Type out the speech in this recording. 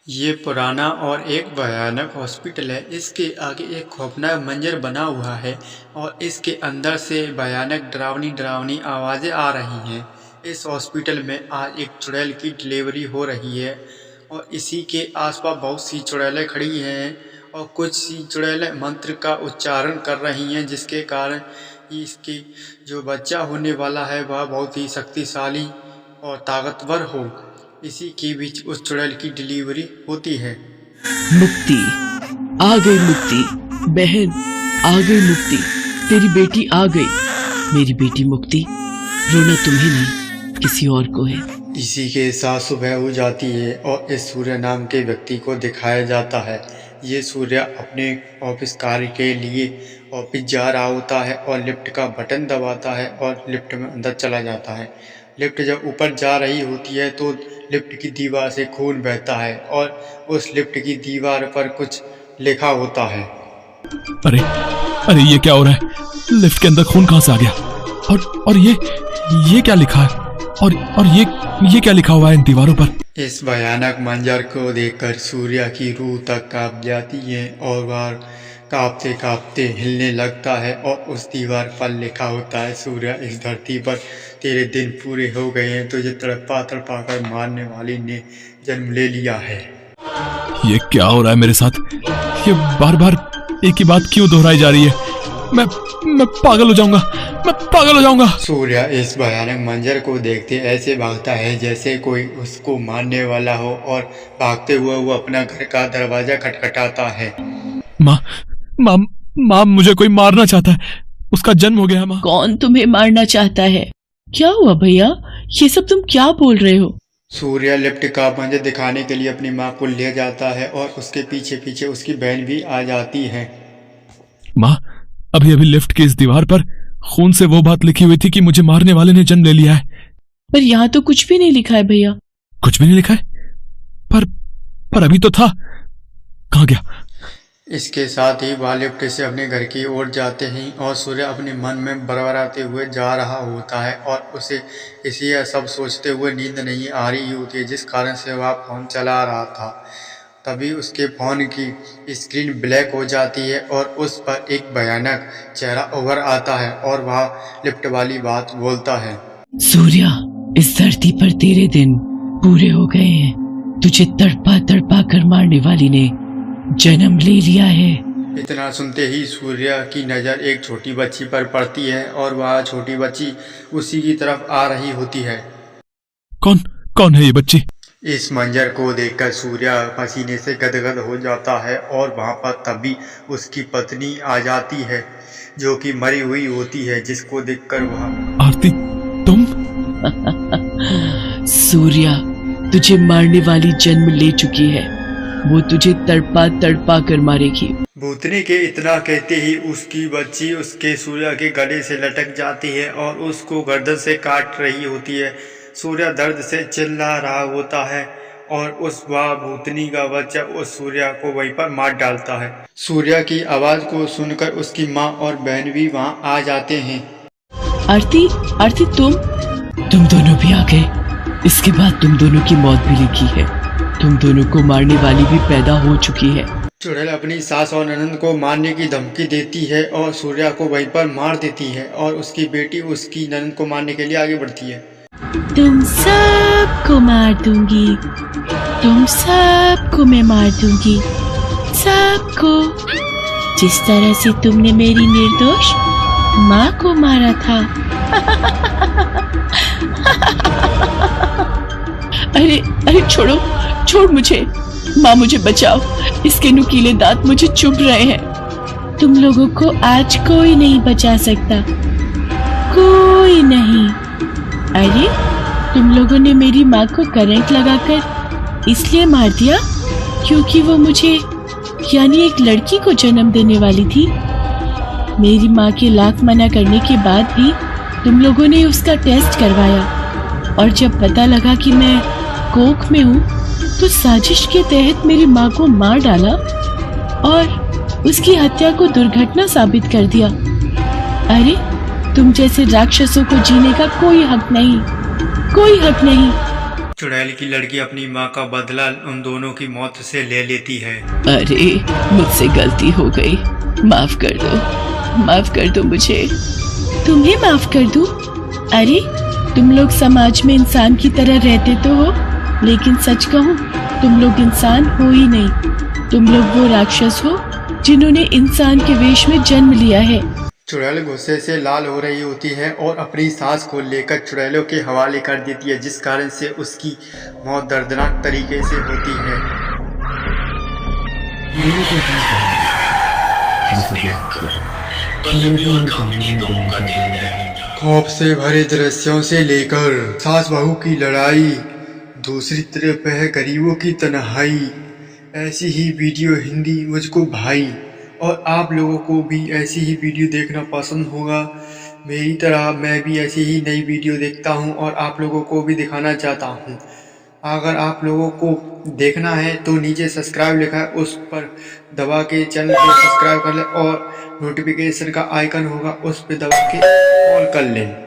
ये पुराना और एक भयानक हॉस्पिटल है। इसके आगे एक खौफनाक मंजर बना हुआ है और इसके अंदर से भयानक डरावनी आवाज़ें आ रही हैं। इस हॉस्पिटल में आज एक चुड़ैल की डिलीवरी हो रही है और इसी के आसपास बहुत सी चुड़ैलें खड़ी हैं और कुछ सी चुड़ैलें मंत्र का उच्चारण कर रही हैं, जिसके कारण इसकी जो बच्चा होने वाला है वह बहुत ही शक्तिशाली और ताकतवर हो। इसी के बीच उस चुड़ैल की डिलीवरी होती है। मुक्ति, आ गई मुक्ति। बहन, आ गई मुक्ति। तेरी बेटी आ गई। मेरी बेटी मुक्ति, रोना तुम्हें नहीं किसी और को है। इसी के साथ सुबह हो जाती है और इस सूर्य नाम के व्यक्ति को दिखाया जाता है। ये सूर्य अपने ऑफिस कार्य के लिए ऑफिस जा रहा होता है और लिफ्ट का बटन दबाता है और लिफ्ट में अंदर चला जाता है। लिफ्ट जब ऊपर जा रही होती है तो लिफ्ट की दीवार से खून बहता है और उस लिफ्ट की दीवार पर कुछ लिखा होता है। अरे अरे, ये क्या हो रहा है? लिफ्ट के अंदर खून कहां से आ गया? और ये क्या लिखा है? और ये क्या लिखा हुआ है इन दीवारों पर? इस भयानक मंजर को देखकर सूर्या की रूह तक कांप जाती है और वह कांपते कांपते हिलने लगता है और उस दीवार पर लिखा होता है, सूर्या इस धरती पर तेरे दिन पूरे हो गए हैं, तुझे तड़पा तड़पा कर मारने वाली ने जन्म ले लिया है। ये क्या हो रहा है मेरे साथ? ये बार बार एक ही बात क्यों दोहराई जा रही है? मैं पागल हो जाऊंगा, मैं पागल हो जाऊंगा। सूर्या इस भयानक मंजर को देखते ऐसे भागता है जैसे कोई उसको मारने वाला हो और भागते हुए वो अपना घर का दरवाजा खटखटाता है। माँ, मुझे कोई मारना चाहता है। उसका जन्म हो गया। माँ, कौन तुम्हें मारना चाहता है? क्या हुआ भैया? ये सब तुम क्या बोल रहे हो? सूर्या लिफ्ट का मंजर दिखाने के लिए अपनी माँ को ले जाता है और उसके पीछे पीछे उसकी बहन भी आ जाती है। माँ, अभी लिफ्ट की इस दीवार पर खून से वो बात लिखी हुई थी कि मुझे मारने वाले ने जन्म ले लिया है। पर यहाँ तो कुछ भी नहीं लिखा है भैया। कुछ भी नहीं लिखा है? पर अभी तो था। कहाँ गया? इसके साथ ही वह लिफ्ट से अपने घर की ओर जाते हैं और सूर्य अपने मन में बड़बड़ाते हुए जा रहा होता है और उसे इसी सब सोचते हुए नींद नहीं आ रही होती है, जिस कारण से वह फ़ोन चला रहा था। तभी उसके फ़ोन की स्क्रीन ब्लैक हो जाती है और उस पर एक भयानक चेहरा उभर आता है और वह लिफ्ट वाली बात बोलता है, सूर्या, इस धरती पर तेरे दिन पूरे हो गए हैं। तुझे तड़पा तड़पा कर मारने वाली ने जन्म ले लिया है। इतना सुनते ही सूर्या की नज़र एक छोटी बच्ची पर पड़ती है और वह छोटी बच्ची उसी की तरफ आ रही होती है। कौन है ये बच्ची? इस मंजर को देखकर सूर्या पसीने से गदगद हो जाता है और वहाँ पर तभी उसकी पत्नी आ जाती है जो कि मरी हुई होती है, जिसको देखकर वह, आरती, तुम? सूर्या, तुझे मारने वाली जन्म ले चुकी है। वो तुझे तड़पा तड़पा कर मारेगी। भूतनी के इतना कहते ही उसकी बच्ची उसके सूर्या के गले से लटक जाती है और उसको गर्दन से काट रही होती है। सूर्या दर्द से चिल्ला रहा होता है और उस भूतनी का बच्चा उस सूर्या को वहीं पर मार डालता है। सूर्या की आवाज़ को सुनकर उसकी माँ और बहन भी वहाँ आ जाते हैं। आरती, तुम दोनों भी आ गए। इसके बाद तुम दोनों की मौत भी लिखी है। तुम दोनों को मारने वाली भी पैदा हो चुकी है। चुड़ैल अपनी सास और ननद को मारने की धमकी देती है और सूर्या को वहीं पर मार देती है और उसकी बेटी उसकी ननद को मारने के लिए आगे बढ़ती है। तुम सबको मार दूंगी, तुम सबको मैं मार दूंगी, सबको, जिस तरह से तुमने मेरी निर्दोष माँ को मारा था। अरे छोड़ मुझे। माँ, मुझे बचाओ। इसके नुकीले दांत मुझे चुभ रहे हैं। तुम लोगों को आज कोई नहीं बचा सकता, कोई नहीं। अरे, तुम लोगों ने मेरी माँ को करंट लगाकर इसलिए मार दिया क्योंकि वो मुझे, यानी एक लड़की को जन्म देने वाली थी। मेरी माँ के लाख मना करने के बाद भी तुम लोगों ने उसका टेस्ट करवाया और जब पता लगा कि मैं कोख में हूँ तो साजिश के तहत मेरी माँ को मार डाला और उसकी हत्या को दुर्घटना साबित कर दिया। अरे, तुम जैसे राक्षसों को जीने का कोई हक नहीं, कोई हक नहीं। चुड़ैल की लड़की अपनी माँ का बदला उन दोनों की मौत से ले लेती है। अरे मुझसे गलती हो गई, माफ कर दो, माफ कर दो मुझे। तुम्हें माफ कर दूं? अरे तुम लोग समाज में इंसान की तरह रहते तो हो, लेकिन सच कहूं तुम लोग इंसान हो ही नहीं। तुम लोग वो राक्षस हो जिन्होंने इंसान के वेश में जन्म लिया है। चुड़ैल गुस्से से लाल हो रही होती है और अपनी सांस को लेकर चुड़ैलों के हवाले कर देती है, जिस कारण से उसकी मौत दर्दनाक तरीके से होती है। खौफ से भरे दृश्यों से लेकर सास बहू की लड़ाई, दूसरी तरफ है गरीबों की तन्हाई, ऐसी ही वीडियो हिंदी मुझको भाई। और आप लोगों को भी ऐसी ही वीडियो देखना पसंद होगा मेरी तरह। मैं भी ऐसी ही नई वीडियो देखता हूं और आप लोगों को भी दिखाना चाहता हूं। अगर आप लोगों को देखना है तो नीचे सब्सक्राइब लिखा है, उस पर दबा के चैनल को सब्सक्राइब कर लें और नोटिफिकेशन का आइकन होगा उस पर दबा के ऑल कर लें।